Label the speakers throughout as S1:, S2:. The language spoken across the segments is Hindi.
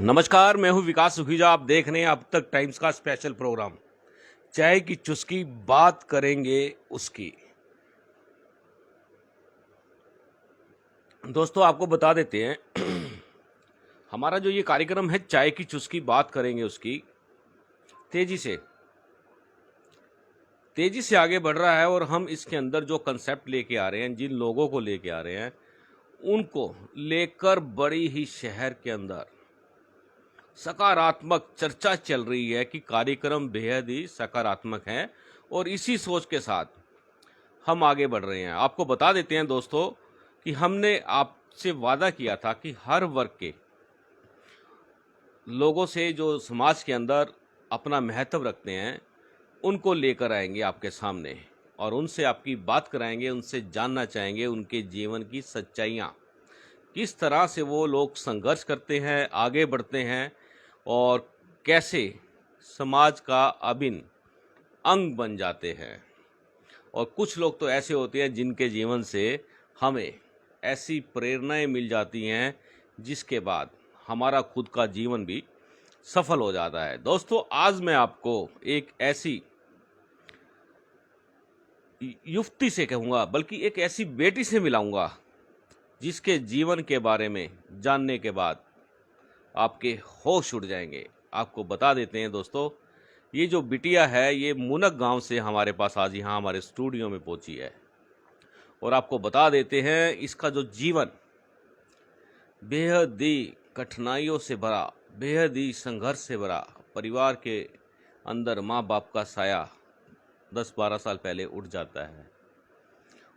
S1: नमस्कार, मैं हूं विकास सुखीजा। आप देख रहे हैं अब तक टाइम्स का स्पेशल प्रोग्राम चाय की चुस्की, बात करेंगे उसकी। दोस्तों, आपको बता देते हैं हमारा जो ये कार्यक्रम है चाय की चुस्की, बात करेंगे उसकी, तेजी से आगे बढ़ रहा है। और हम इसके अंदर जो कंसेप्ट लेके आ रहे हैं, जिन लोगों को लेके आ रहे हैं, उनको लेकर बड़ी ही शहर के अंदर सकारात्मक चर्चा चल रही है कि कार्यक्रम बेहद ही सकारात्मक है। और इसी सोच के साथ हम आगे बढ़ रहे हैं। आपको बता देते हैं दोस्तों कि हमने आपसे वादा किया था कि हर वर्ग के लोगों से जो समाज के अंदर अपना महत्व रखते हैं, उनको लेकर आएंगे आपके सामने और उनसे आपकी बात कराएंगे, उनसे जानना चाहेंगे उनके जीवन की सच्चाइयाँ, किस तरह से वो लोग संघर्ष करते हैं, आगे बढ़ते हैं और कैसे समाज का अभिन्न अंग बन जाते हैं। और कुछ लोग तो ऐसे होते हैं जिनके जीवन से हमें ऐसी प्रेरणाएं मिल जाती हैं जिसके बाद हमारा खुद का जीवन भी सफल हो जाता है। दोस्तों, आज मैं आपको एक ऐसी युवती से कहूँगा, बल्कि एक ऐसी बेटी से मिलाऊंगा जिसके जीवन के बारे में जानने के बाद आपके होश उड़ जाएंगे। आपको बता देते हैं दोस्तों, ये जो बिटिया है ये मुनक गांव से हमारे पास आज यहाँ हमारे स्टूडियो में पहुंची है। और आपको बता देते हैं इसका जो जीवन बेहद ही कठिनाइयों से भरा, बेहद ही संघर्ष से भरा, परिवार के अंदर माँ बाप का साया 10-12 साल पहले उठ जाता है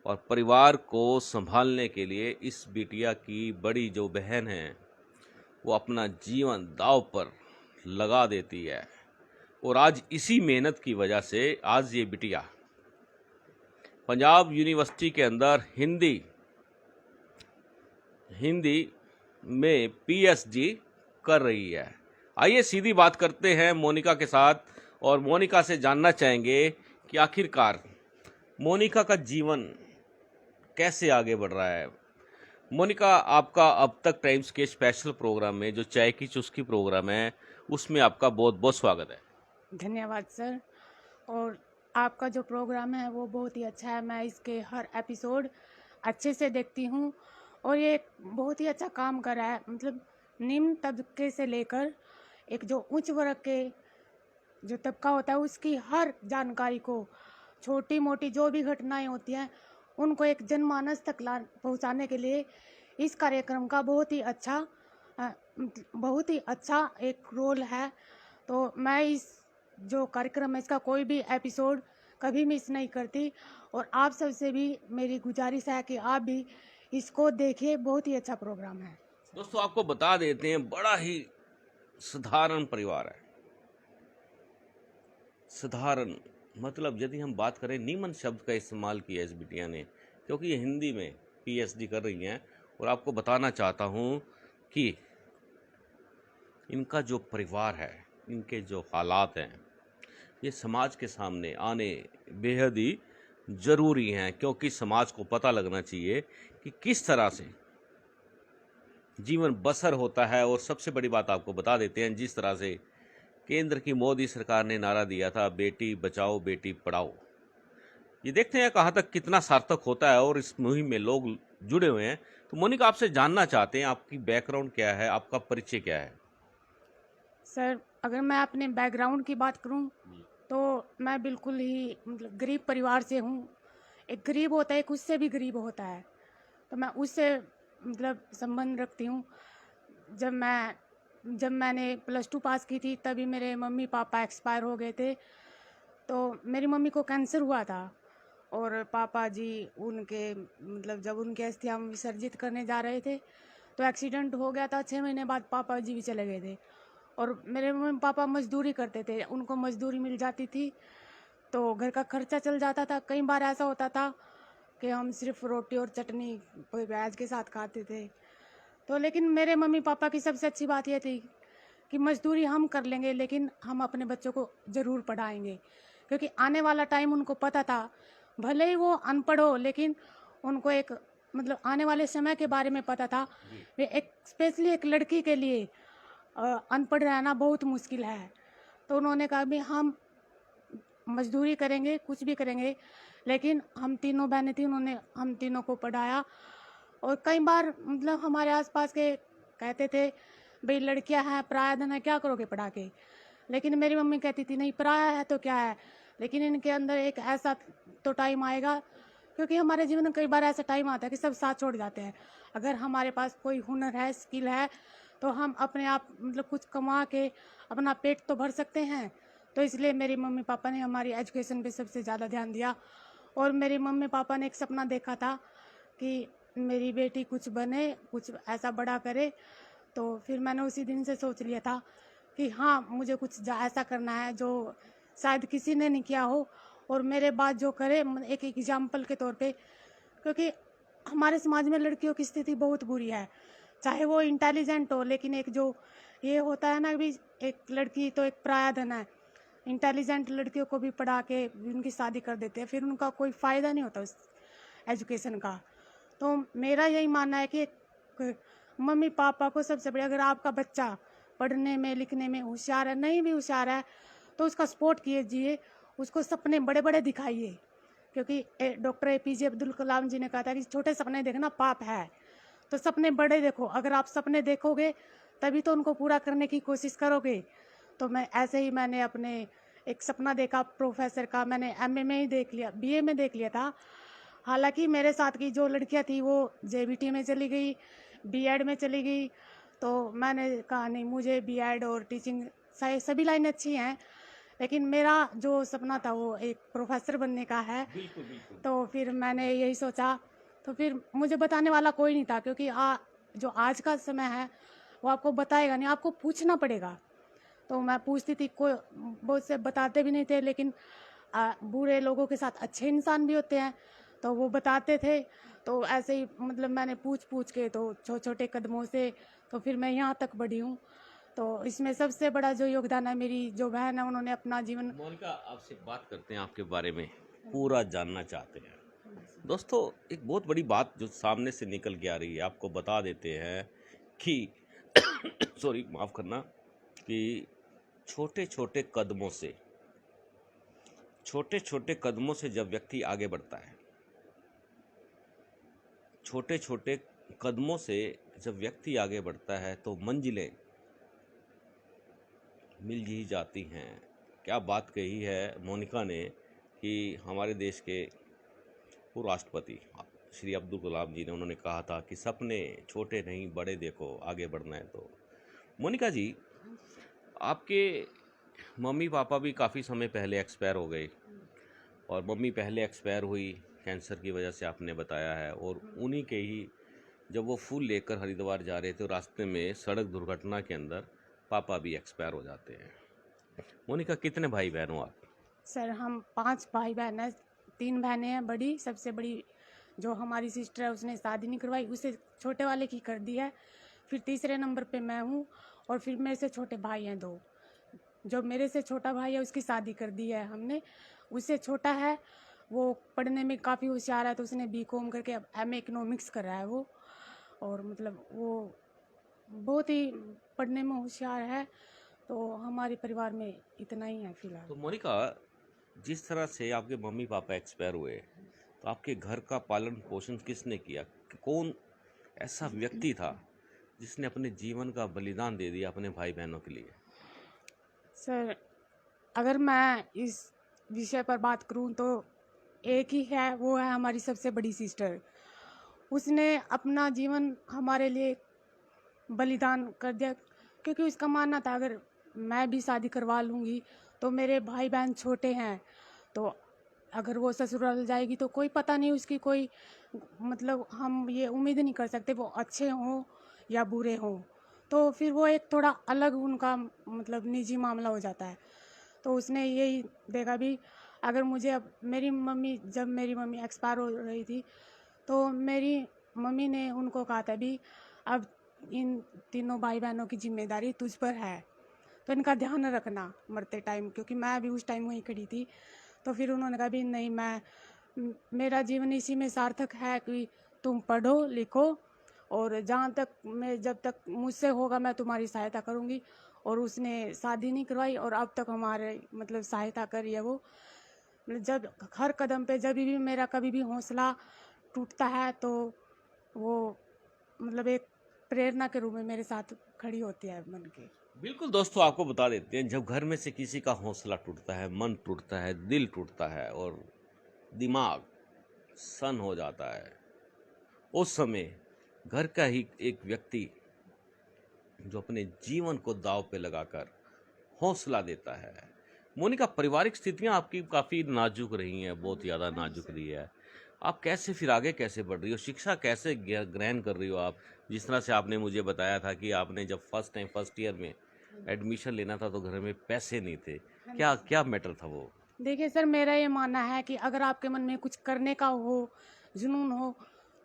S1: और परिवार को संभालने के लिए इस बिटिया की बड़ी जो बहन है वो अपना जीवन दांव पर लगा देती है। और आज इसी मेहनत की वजह से आज ये बिटिया पंजाब यूनिवर्सिटी के अंदर हिंदी में पीएचडी कर रही है। आइए सीधी बात करते हैं मोनिका के साथ और मोनिका से जानना चाहेंगे कि आखिरकार मोनिका का जीवन कैसे आगे बढ़ रहा है। मोनिका, आपका अब तक टाइम्स के स्पेशल प्रोग्राम में जो चाय की चुस्की प्रोग्राम है उसमें आपका बहुत बहुत स्वागत है।
S2: धन्यवाद सर। और आपका जो प्रोग्राम है वो बहुत ही अच्छा है। मैं इसके हर एपिसोड अच्छे से देखती हूँ और ये बहुत ही अच्छा काम कर रहा है। मतलब निम्न तबके से लेकर एक जो उच्च वर्ग के जो तबका होता है उसकी हर जानकारी को, छोटी मोटी जो भी घटनाएं होती हैं उनको एक जनमानस तक पहुँचाने के लिए इस कार्यक्रम का बहुत ही अच्छा एक रोल है। तो मैं इस जो कार्यक्रम है इसका कोई भी एपिसोड कभी मिस नहीं करती। और आप सबसे भी मेरी गुजारिश है कि आप भी इसको देखिए, बहुत ही अच्छा प्रोग्राम है।
S1: दोस्तों, आपको बता देते हैं बड़ा ही साधारण परिवार है। साधारण मतलब यदि हम बात करें, नीमन शब्द का इस्तेमाल किया इस बिटिया ने, क्योंकि ये हिंदी में पीएचडी कर रही हैं। और आपको बताना चाहता हूँ कि इनका जो परिवार है, इनके जो हालात हैं, ये समाज के सामने आने बेहद ही ज़रूरी हैं, क्योंकि समाज को पता लगना चाहिए कि किस तरह से जीवन बसर होता है। और सबसे बड़ी बात आपको बता देते हैं, जिस तरह से केंद्र की मोदी सरकार ने नारा दिया था, बेटी बचाओ बेटी पढ़ाओ, ये देखते हैं कहाँ तक कितना सार्थक होता है और इस मुहिम में लोग जुड़े हुए हैं। तो मोनिका, आपसे जानना चाहते हैं आपकी बैकग्राउंड क्या है, आपका परिचय क्या है।
S2: सर, अगर मैं अपने बैकग्राउंड की बात करूं तो मैं बिल्कुल ही मतलब गरीब परिवार से हूं। एक गरीब होता है, एक उससे भी गरीब होता है, तो मैं उससे मतलब संबंध रखती हूं। जब मैंने +2 पास की थी तभी मेरे मम्मी पापा एक्सपायर हो गए थे। तो मेरी मम्मी को कैंसर हुआ था और पापा जी उनके मतलब जब उनकी अस्थि हम विसर्जित करने जा रहे थे तो एक्सीडेंट हो गया था। 6 महीने बाद पापा जी भी चले गए थे। और मेरे मम्मी पापा मजदूरी करते थे, उनको मजदूरी मिल जाती थी तो घर का खर्चा चल जाता था। कई बार ऐसा होता था कि हम सिर्फ रोटी और चटनी प्याज के साथ खाते थे। तो लेकिन मेरे मम्मी पापा की सबसे अच्छी बात यह थी कि मजदूरी हम कर लेंगे लेकिन हम अपने बच्चों को ज़रूर पढ़ाएंगे, क्योंकि आने वाला टाइम उनको पता था। भले ही वो अनपढ़ हो लेकिन उनको एक मतलब आने वाले समय के बारे में पता था। वे एक स्पेशली एक लड़की के लिए अनपढ़ रहना बहुत मुश्किल है। तो उन्होंने कहा भी हम मजदूरी करेंगे, कुछ भी करेंगे, लेकिन हम तीनों बहनें थी, उन्होंने हम तीनों को पढ़ाया। और कई बार मतलब हमारे आसपास के कहते थे भाई लड़कियां हैं, पराया धन है, क्या करोगे पढ़ा के। लेकिन मेरी मम्मी कहती थी नहीं, पराया है तो क्या है, लेकिन इनके अंदर एक ऐसा तो टाइम आएगा, क्योंकि हमारे जीवन में कई बार ऐसा टाइम आता है कि सब साथ छोड़ जाते हैं। अगर हमारे पास कोई हुनर है, स्किल है, तो हम अपने आप मतलब कुछ कमा के अपना पेट तो भर सकते हैं। तो इसलिए मेरी मम्मी पापा ने हमारी एजुकेशन पे सबसे ज़्यादा ध्यान दिया। और मेरे मम्मी पापा ने एक सपना देखा था कि मेरी बेटी कुछ बने, कुछ ऐसा बड़ा करे। तो फिर मैंने उसी दिन से सोच लिया था कि हाँ, मुझे कुछ ऐसा करना है जो शायद किसी ने नहीं किया हो, और मेरे बाद जो करे एक एग्जाम्पल के तौर पे। क्योंकि हमारे समाज में लड़कियों की स्थिति बहुत बुरी है, चाहे वो इंटेलिजेंट हो, लेकिन एक जो ये होता है ना भी, एक लड़की तो एक पराया धन है। इंटेलिजेंट लड़कियों को भी पढ़ा के उनकी शादी कर देते हैं, फिर उनका कोई फ़ायदा नहीं होता उस एजुकेशन का। तो मेरा यही मानना है कि मम्मी पापा को सबसे बड़ी, अगर आपका बच्चा पढ़ने में लिखने में होशियार है, नहीं भी होशियार है, तो उसका सपोर्ट कीजिए, उसको सपने बड़े बड़े दिखाइए। क्योंकि डॉक्टर APJ अब्दुल कलाम जी ने कहा था कि छोटे सपने देखना पाप है। तो सपने बड़े देखो, अगर आप सपने देखोगे तभी तो उनको पूरा करने की कोशिश करोगे। तो मैं ऐसे ही मैंने अपने एक सपना देखा प्रोफेसर का, मैंने MA में ही देख लिया, BA में देख लिया था। हालांकि मेरे साथ की जो लड़कियां थी वो JBT में चली गई, B.Ed में चली गई। तो मैंने कहा नहीं, मुझे B.Ed और टीचिंग सभी लाइन अच्छी हैं, लेकिन मेरा जो सपना था वो एक प्रोफेसर बनने का है।
S1: बिल्कुल बिल्कुल।
S2: तो फिर मैंने यही सोचा। तो फिर मुझे बताने वाला कोई नहीं था, क्योंकि जो आज का समय है वो आपको बताएगा नहीं, आपको पूछना पड़ेगा। तो मैं पूछती थी, कोई बहुत से बताते भी नहीं थे, लेकिन बुरे लोगों के साथ अच्छे इंसान भी होते हैं, तो वो बताते थे। तो ऐसे ही मतलब मैंने पूछ पूछ के, तो छोटे छोटे कदमों से तो फिर मैं यहाँ तक बढ़ी हूँ। तो इसमें सबसे बड़ा जो योगदान है, मेरी जो बहन है, उन्होंने अपना जीवन।
S1: मोनिका, आपसे बात करते हैं, आपके बारे में पूरा जानना चाहते हैं। दोस्तों, एक बहुत बड़ी बात जो सामने से निकल के आ रही है, आपको बता देते हैं कि सॉरी, माफ़ करना, कि छोटे छोटे कदमों से जब व्यक्ति आगे बढ़ता है, छोटे छोटे कदमों से जब व्यक्ति आगे बढ़ता है तो मंजिलें मिल ही जाती हैं। क्या बात कही है मोनिका ने कि हमारे देश के पूर्व राष्ट्रपति श्री अब्दुल कलाम जी ने, उन्होंने कहा था कि सपने छोटे नहीं बड़े देखो, आगे बढ़ना है तो। मोनिका जी, आपके मम्मी पापा भी काफ़ी समय पहले एक्सपायर हो गए, और मम्मी पहले एक्सपायर हुई कैंसर की वजह से, आपने बताया है। और उन्हीं के ही जब वो फूल लेकर हरिद्वार जा रहे थे, तो रास्ते में सड़क दुर्घटना के अंदर पापा भी एक्सपायर हो जाते हैं। मोनिका, कितने भाई बहन हो आप?
S2: सर हम 5 भाई बहन हैं, 3 बहनें हैं। बड़ी सबसे बड़ी जो हमारी सिस्टर है, उसने शादी नहीं करवाई, उसे छोटे वाले की कर दी है। फिर तीसरे नंबर पे मैं हूँ, और फिर मेरे से छोटे भाई हैं 2। जो मेरे से छोटा भाई है उसकी शादी कर दी है हमने। उससे छोटा है, वो पढ़ने में काफ़ी होशियार है, तो उसने BCom करके अब MA इकोनॉमिक्स कर रहा है वो। और मतलब वो बहुत ही पढ़ने में होशियार है। तो हमारे परिवार में इतना ही है फिलहाल।
S1: तो मोनिका, जिस तरह से आपके मम्मी पापा एक्सपायर हुए, तो आपके घर का पालन पोषण किसने किया? कौन ऐसा व्यक्ति था जिसने अपने जीवन का बलिदान दे दिया अपने भाई बहनों के लिए?
S2: सर अगर मैं इस विषय पर बात करूं तो एक ही है, वो है हमारी सबसे बड़ी सिस्टर। उसने अपना जीवन हमारे लिए बलिदान कर दिया, क्योंकि उसका मानना था अगर मैं भी शादी करवा लूँगी तो मेरे भाई बहन छोटे हैं, तो अगर वो ससुराल जाएगी तो कोई पता नहीं उसकी कोई, मतलब हम ये उम्मीद नहीं कर सकते वो अच्छे हों या बुरे हों। तो फिर वो एक थोड़ा अलग उनका मतलब निजी मामला हो जाता है। तो उसने यही देखा भी, अगर मुझे अब जब मेरी मम्मी एक्सपायर हो रही थी, तो मेरी मम्मी ने उनको कहा था भी, अब इन तीनों भाई बहनों की जिम्मेदारी तुझ पर है, तो इनका ध्यान रखना मरते टाइम, क्योंकि मैं भी उस टाइम वहीं खड़ी थी। तो फिर उन्होंने कहा भी नहीं, मेरा जीवन इसी में सार्थक है कि तुम पढ़ो लिखो और जहाँ तक मैं, जब तक मुझसे होगा मैं तुम्हारी सहायता करूँगी। और उसने शादी नहीं करवाई और अब तक हमारे मतलब सहायता करी है वो। मतलब जब हर कदम पे जब भी मेरा कभी भी हौसला टूटता है तो वो मतलब एक प्रेरणा के रूप में मेरे साथ खड़ी होती है मन के।
S1: बिल्कुल दोस्तों, आपको बता देते हैं, जब घर में से किसी का हौसला टूटता है, मन टूटता है, दिल टूटता है और दिमाग सन हो जाता है, उस समय घर का ही एक व्यक्ति जो अपने जीवन को दांव पे लगाकर हौसला देता है। मोनिका, पारिवारिक स्थितियां आपकी काफ़ी नाजुक रही हैं, बहुत ज़्यादा
S2: हाँ जी
S1: नाजुक
S2: सर।
S1: रही है। आप कैसे फिर आगे कैसे बढ़ रही हो, शिक्षा कैसे ग्रहण कर रही हो आप? जिस तरह से आपने मुझे बताया था कि आपने जब फर्स्ट ईयर में एडमिशन लेना था तो घर में पैसे नहीं थे,
S2: हाँ जी
S1: क्या
S2: सर।
S1: क्या मैटर था वो?
S2: देखिए सर, मेरा ये मानना है कि अगर आपके मन में कुछ करने का हो, जुनून हो,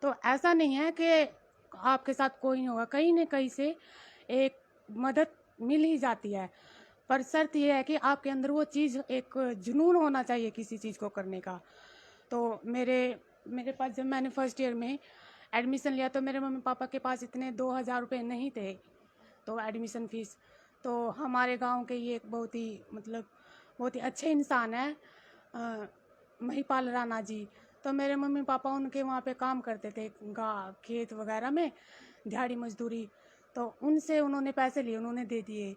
S2: तो ऐसा नहीं है कि आपके साथ कोई नहीं होगा, कहीं न कहीं से एक मदद मिल ही जाती है। पर शर्त ये है कि आपके अंदर वो चीज़, एक जुनून होना चाहिए किसी चीज़ को करने का। तो मेरे मेरे पास जब मैंने फर्स्ट ईयर में एडमिशन लिया तो मेरे मम्मी पापा के पास इतने 2000 रुपये नहीं थे, तो एडमिशन फ़ीस। तो हमारे गांव के ये एक बहुत ही मतलब बहुत ही अच्छे इंसान हैं, अ, महिपाल राणा जी। तो मेरे मम्मी पापा उनके वहाँ पे काम करते थे, गा खेत वगैरह में दिहाड़ी मजदूरी। तो उनसे उन्होंने पैसे लिए, उन्होंने दे दिए।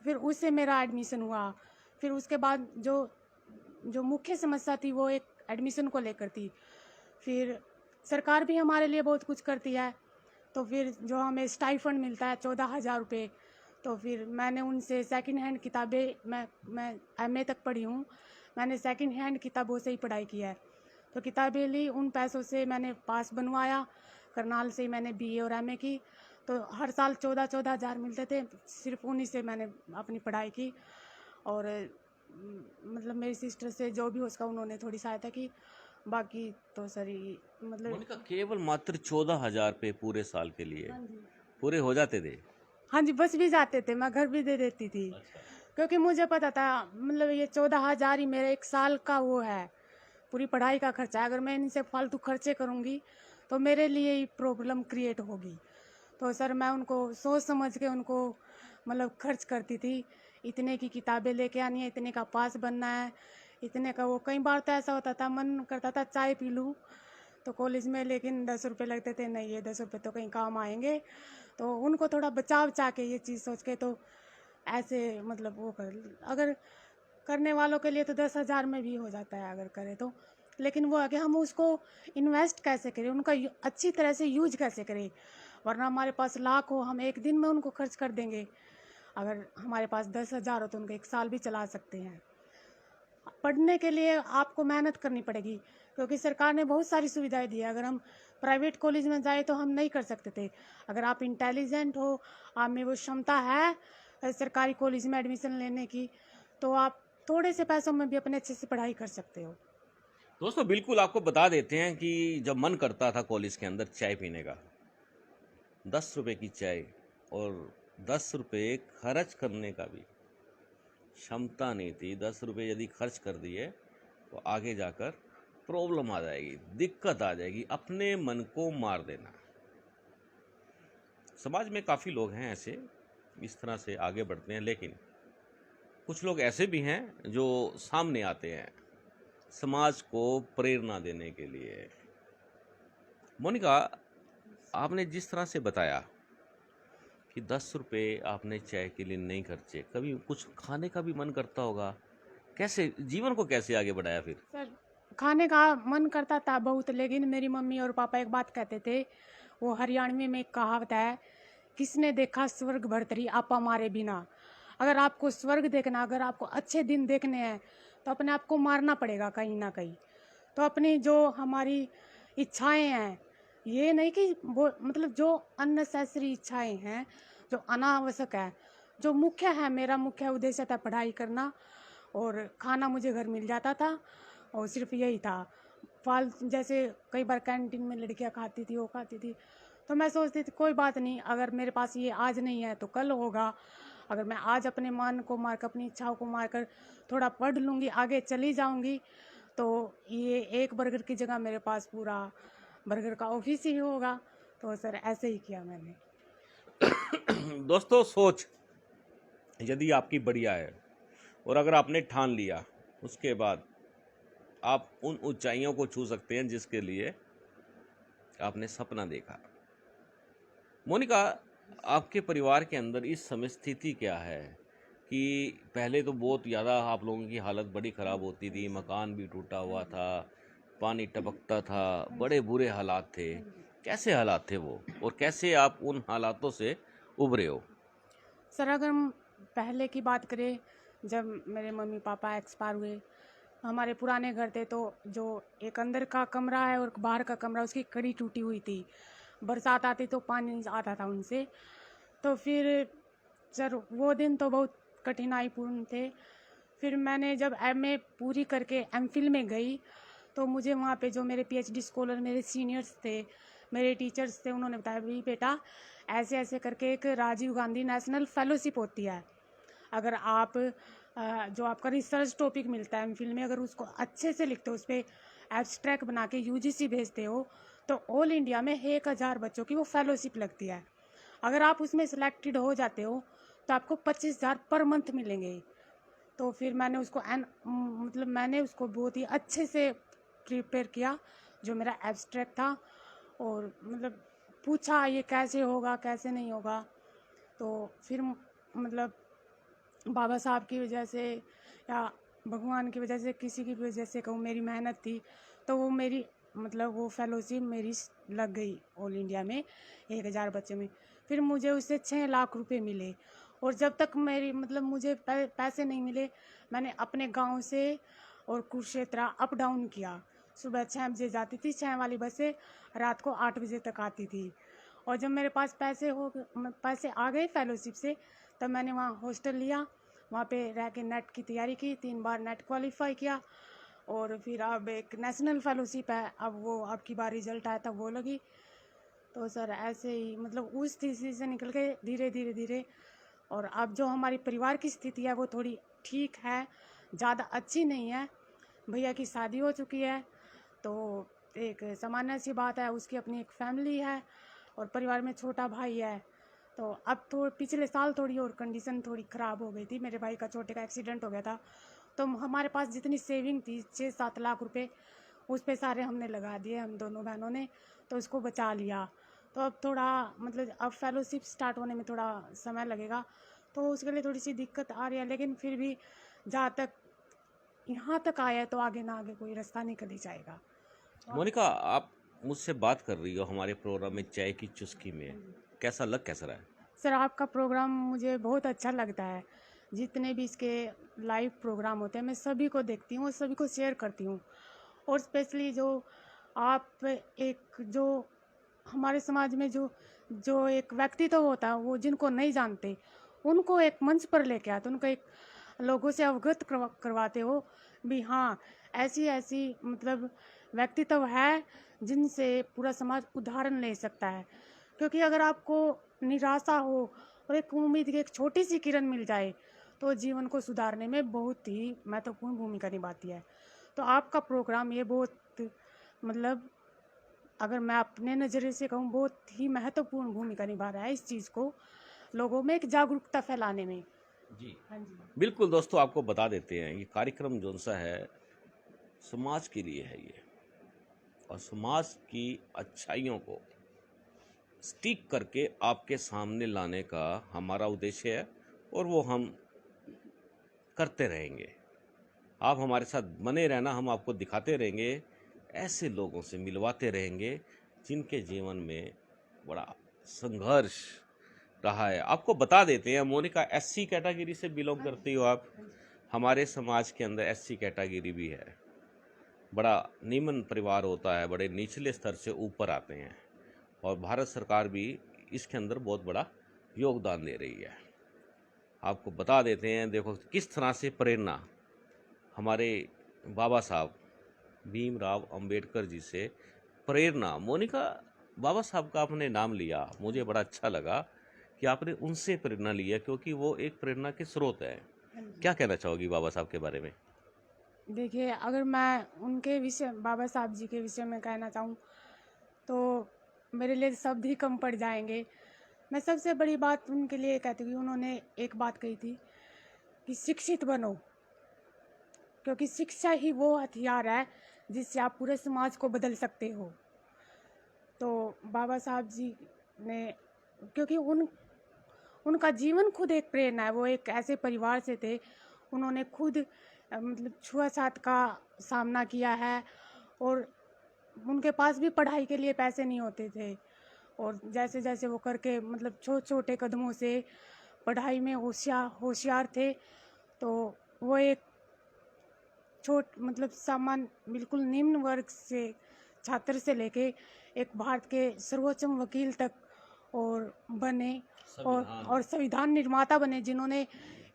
S2: फिर उससे मेरा एडमिशन हुआ। फिर उसके बाद जो जो मुख्य समस्या थी वो एक एडमिशन को लेकर थी। फिर सरकार भी हमारे लिए बहुत कुछ करती है। तो फिर जो हमें स्टाइफंड मिलता है 14,000 रुपये, तो फिर मैंने उनसे सेकंड हैंड किताबें, मैं एमए तक पढ़ी हूँ, मैंने सेकंड हैंड किताबों से ही पढ़ाई की है। तो किताबें ली, उन पैसों से मैंने पास बनवाया, करनाल से ही मैंने बीए और एमए की। तो हर साल 14,000 मिलते थे, सिर्फ उन्हीं से मैंने अपनी पढ़ाई की। और मतलब मेरी सिस्टर से जो भी हो सका उन्होंने थोड़ी सहायता की। बाकी तो सर मतलब।
S1: मोनिका, केवल मात्र 14,000 पे पूरे साल के लिए
S2: हाँ जी।
S1: पूरे हो जाते थे?
S2: हाँ जी, बस भी जाते थे, मैं घर भी दे देती थी।
S1: अच्छा।
S2: क्योंकि मुझे पता था मतलब ये 14,000 ही मेरे एक साल का वो है, पूरी पढ़ाई का खर्चा है। अगर मैं इनसे फालतू खर्चे करूँगी तो मेरे लिए ही प्रॉब्लम क्रिएट होगी। तो सर मैं उनको सोच समझ के उनको मतलब खर्च करती थी। इतने की किताबें लेके आनी है, इतने का पास बनना है, इतने का वो। कई बार तो ऐसा होता था, मन करता था चाय पी लूँ तो कॉलेज में, लेकिन 10 रुपये लगते थे, नहीं ये 10 रुपये तो कहीं काम आएंगे। तो उनको थोड़ा बचा बचा के ये चीज़ सोच के, तो ऐसे मतलब वो कर, अगर करने वालों के लिए तो 10,000 में भी हो जाता है अगर करें तो। लेकिन वो है कि हम उसको इन्वेस्ट कैसे करें, उनका अच्छी तरह से यूज कैसे करें। वरना हमारे पास लाख हो, हम एक दिन में उनको खर्च कर देंगे। अगर हमारे पास 10,000 हो तो उनको एक साल भी चला सकते हैं। पढ़ने के लिए आपको मेहनत करनी पड़ेगी, क्योंकि सरकार ने बहुत सारी सुविधाएं दी है। अगर हम प्राइवेट कॉलेज में जाए तो हम नहीं कर सकते थे। अगर आप इंटेलिजेंट हो, आप में वो क्षमता है सरकारी कॉलेज में एडमिशन लेने की, तो आप थोड़े से पैसों में भी अपने अच्छे से पढ़ाई कर सकते हो।
S1: दोस्तों, बिल्कुल आपको बता देते हैं कि जब मन करता था कॉलेज के अंदर चाय पीने का, 10 रुपए की चाय, और 10 रुपए खर्च करने का भी क्षमता नहीं थी। 10 रुपए यदि खर्च कर दिए तो आगे जाकर प्रॉब्लम आ जाएगी, दिक्कत आ जाएगी, अपने मन को मार देना। समाज में काफ़ी लोग हैं ऐसे, इस तरह से आगे बढ़ते हैं, लेकिन कुछ लोग ऐसे भी हैं जो सामने आते हैं समाज को प्रेरणा देने के लिए। मोनिका, आपने जिस तरह से बताया कि 10 रुपए आपने चाय के लिए नहीं खर्चे, कभी कुछ खाने का भी मन करता होगा, कैसे जीवन को कैसे आगे बढ़ाया फिर?
S2: सर खाने का मन करता था बहुत, लेकिन मेरी मम्मी और पापा एक बात कहते थे, वो हरियाणवी में एक कहावत है, किसने देखा स्वर्ग भरतरी आपा मारे बिना। अगर आपको स्वर्ग देखना, अगर आपको अच्छे दिन देखने हैं, तो अपने आप को मारना पड़ेगा कहीं ना कहीं। तो अपनी जो हमारी इच्छाएं हैं, ये नहीं कि वो मतलब जो अननेसेसरी इच्छाएं हैं, जो अनावश्यक है, जो मुख्य है, मेरा मुख्य उद्देश्य था पढ़ाई करना, और खाना मुझे घर मिल जाता था, और सिर्फ यही था। फाल जैसे कई बार कैंटीन में लड़कियां खाती थी, वो खाती थी, तो मैं सोचती थी कोई बात नहीं, अगर मेरे पास ये आज नहीं है तो कल होगा। अगर मैं आज अपने मन को मार कर, अपनी इच्छाओं को मार कर थोड़ा पढ़ लूँगी, आगे चली जाऊँगी, तो ये एक बर्गर की जगह मेरे पास पूरा बर्गर का ऑफिस ही होगा। तो सर ऐसे ही किया मैंने।
S1: दोस्तों, सोच यदि आपकी बढ़िया है और अगर आपने ठान लिया, उसके बाद आप उन ऊंचाइयों को छू सकते हैं जिसके लिए आपने सपना देखा। मोनिका, आपके परिवार के अंदर इस समय स्थिति क्या है कि पहले तो बहुत ज़्यादा आप लोगों की हालत बड़ी ख़राब होती थी, मकान भी टूटा हुआ था, पानी टपकता था, बड़े बुरे हालात थे। कैसे हालात थे वो, और कैसे आप उन हालातों से उभरे हो?
S2: सर अगर हम पहले की बात करें, जब मेरे मम्मी पापा एक्सपायर हुए, हमारे पुराने घर थे तो जो एक अंदर का कमरा है और बाहर का कमरा, उसकी कड़ी टूटी हुई थी। बरसात आती तो पानी आता था उनसे। तो फिर सर वो दिन तो बहुत कठिनाईपूर्ण थे। फिर मैंने जब एमए पूरी करके एमफिल में गई तो मुझे वहाँ पे जो मेरे पीएचडी स्कॉलर, मेरे सीनियर्स थे, मेरे टीचर्स थे, उन्होंने बताया भी बेटा ऐसे ऐसे करके एक राजीव गांधी नेशनल फेलोशिप होती है। अगर आप जो आपका रिसर्च टॉपिक मिलता है एमफिल में, अगर उसको अच्छे से लिखते हो, उस पर एब्स्ट्रैक्ट बना के यूजीसी भेजते हो, तो ऑल इंडिया में 1000 बच्चों की वो फेलोशिप लगती है। अगर आप उसमें सिलेक्टेड हो जाते हो तो आपको 25,000 पर मंथ मिलेंगे। तो फिर मैंने उसको मतलब मैंने उसको बहुत ही अच्छे से प्रिपेयर किया, जो मेरा एब्स्ट्रैक्ट था, और मतलब पूछा ये कैसे होगा कैसे नहीं होगा। तो फिर मतलब बाबा साहब की वजह से या भगवान की वजह से, किसी की वजह से कहूँ, मेरी मेहनत थी तो वो मेरी मतलब वो फेलोशिप मेरी लग गई ऑल इंडिया में 1000 बच्चे में। फिर मुझे उससे 6 लाख रुपए मिले। और जब तक मेरी मतलब मुझे पैसे नहीं मिले, मैंने अपने गांव से और कुरुक्षेत्र अप डाउन किया। सुबह 6 बजे जाती थी 6 वाली बस से, रात को 8 बजे तक आती थी। और जब मेरे पास पैसे आ गए फेलोशिप से, तब मैंने वहाँ हॉस्टल लिया, वहाँ पे रह के नेट की तैयारी की, 3 बार नेट क्वालिफाई किया। और फिर अब एक नेशनल फेलोशिप है, अब वो आपकी बार रिजल्ट आया था वो लगी। तो सर ऐसे ही मतलब उस स्थिति से निकल के धीरे धीरे धीरे, और अब जो हमारी परिवार की स्थिति है वो थोड़ी ठीक है, ज़्यादा अच्छी नहीं है। भैया की शादी हो चुकी है, तो एक सामान्य सी बात है, उसकी अपनी एक फैमिली है, और परिवार में छोटा भाई है। तो अब तो पिछले साल थोड़ी और कंडीशन थोड़ी ख़राब हो गई थी, मेरे भाई का छोटे का एक्सीडेंट हो गया था। तो हमारे पास जितनी सेविंग थी 6-7 लाख रुपए, उस पे सारे हमने लगा दिए, हम दोनों बहनों ने, तो उसको बचा लिया। तो अब थोड़ा मतलब अब फेलोशिप स्टार्ट होने में थोड़ा समय लगेगा, तो उसके लिए थोड़ी सी दिक्कत आ रही है, लेकिन फिर भी जहाँ तक यहाँ तक आया है तो आगे ना आगे कोई रास्ता निकल ही जाएगा।
S1: मोनिका, आप मुझसे बात कर रही हो हमारे प्रोग्राम में चाय की चुस्की में, कैसा रहा है?
S2: सर आपका प्रोग्राम मुझे बहुत अच्छा लगता है। जितने भी इसके लाइव प्रोग्राम होते हैं मैं सभी को देखती हूँ और सभी को शेयर करती हूँ। और स्पेशली जो आप एक जो हमारे समाज में जो जो एक व्यक्तित्व होता है, वो जिनको नहीं जानते उनको एक मंच पर लेके आते, उनको एक लोगों से अवगत करवाते हो भी, हाँ ऐसी ऐसी मतलब व्यक्तित्व है जिनसे पूरा समाज उदाहरण ले सकता है। क्योंकि अगर आपको निराशा हो और एक उम्मीद की एक छोटी सी किरण मिल जाए, तो जीवन को सुधारने में बहुत ही महत्वपूर्ण भूमिका निभाती है। तो आपका प्रोग्राम ये बहुत मतलब, अगर मैं अपने नज़रिए से कहूँ, बहुत ही महत्वपूर्ण भूमिका निभा रहा है इस चीज़ को लोगों में एक जागरूकता फैलाने में।
S1: जी,
S2: हाँ जी।
S1: बिल्कुल दोस्तों, आपको बता देते हैं ये कार्यक्रम जो सा है समाज के लिए है ये, और समाज की अच्छाइयों को स्टिक करके आपके सामने लाने का हमारा उद्देश्य है, और वो हम करते रहेंगे। आप हमारे साथ बने रहना, हम आपको दिखाते रहेंगे, ऐसे लोगों से मिलवाते रहेंगे जिनके जीवन में बड़ा संघर्ष रहा है। आपको बता देते हैं, मोनिका एससी कैटेगरी से बिलोंग करती हो आप। हमारे समाज के अंदर एससी कैटेगरी भी है, बड़ा निम्न परिवार होता है, बड़े निचले स्तर से ऊपर आते हैं, और भारत सरकार भी इसके अंदर बहुत बड़ा योगदान दे रही है। आपको बता देते हैं, देखो किस तरह से प्रेरणा हमारे बाबा साहब भीमराव अंबेडकर जी से प्रेरणा। मोनिका, बाबा साहब का आपने नाम लिया, मुझे बड़ा अच्छा लगा कि आपने उनसे प्रेरणा लिया, क्योंकि वो एक प्रेरणा के स्रोत है। क्या कहना चाहोगी बाबा साहब के बारे में?
S2: देखिए, अगर मैं उनके विषय, बाबा साहब जी के विषय में कहना चाहूँ, तो मेरे लिए शब्द ही कम पड़ जाएंगे। मैं सबसे बड़ी बात उनके लिए कहती हूँ, उन्होंने एक बात कही थी कि शिक्षित बनो, क्योंकि शिक्षा ही वो हथियार है जिससे आप पूरे समाज को बदल सकते हो। तो बाबा साहब जी ने, क्योंकि उनका जीवन खुद एक प्रेरणा है। वो एक ऐसे परिवार से थे, उन्होंने खुद मतलब छुआछूत का सामना किया है, और उनके पास भी पढ़ाई के लिए पैसे नहीं होते थे, और जैसे जैसे वो करके मतलब छोटे छोटे कदमों से पढ़ाई में होशियार थे। तो वो एक मतलब सामान्य बिल्कुल निम्न वर्ग से छात्र से लेके एक भारत के सर्वोच्च वकील तक और बने, और संविधान निर्माता बने, जिन्होंने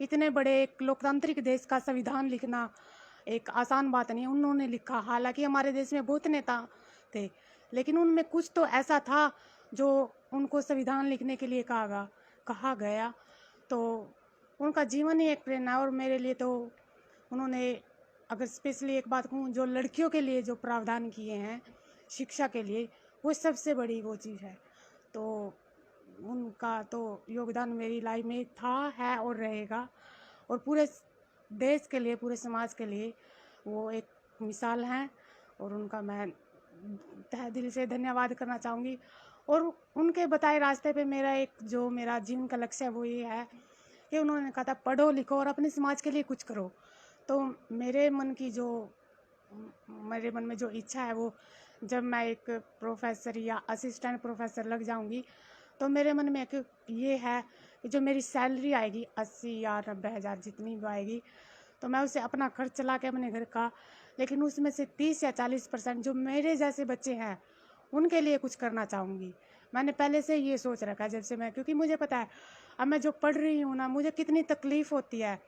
S2: इतने बड़े एक लोकतांत्रिक देश का संविधान लिखना एक आसान बात नहीं है। उन्होंने लिखा, हालांकि हमारे देश में बहुत नेता थे, लेकिन उनमें कुछ तो ऐसा था जो उनको संविधान लिखने के लिए कहा गया। तो उनका जीवन ही एक प्रेरणा है। और मेरे लिए तो उन्होंने, अगर स्पेशली एक बात कहूँ, जो लड़कियों के लिए जो प्रावधान किए हैं शिक्षा के लिए, वो सबसे बड़ी वो चीज़ है। तो उनका तो योगदान मेरी लाइफ में था, है और रहेगा, और पूरे देश के लिए, पूरे समाज के लिए वो एक मिसाल हैं, और उनका मैं तहे दिल से धन्यवाद करना चाहूँगी। और उनके बताए रास्ते पे मेरा जीवन का लक्ष्य है वो ये है कि उन्होंने कहा था पढ़ो लिखो और अपने समाज के लिए कुछ करो। तो मेरे मन में जो इच्छा है, वो जब मैं एक प्रोफेसर या असिस्टेंट प्रोफेसर लग जाऊंगी, तो मेरे मन में एक ये है कि जो मेरी सैलरी आएगी 80 या 90 हज़ार जितनी भी आएगी, तो मैं उसे अपना खर्च चला के अपने घर का, लेकिन उसमें से 30 या 40% जो मेरे जैसे बच्चे हैं उनके लिए कुछ करना चाहूँगी। मैंने पहले से ये सोच रखा है, जब से मैं, क्योंकि मुझे पता है अब मैं जो पढ़ रही हूँ ना, मुझे कितनी तकलीफ़ होती है।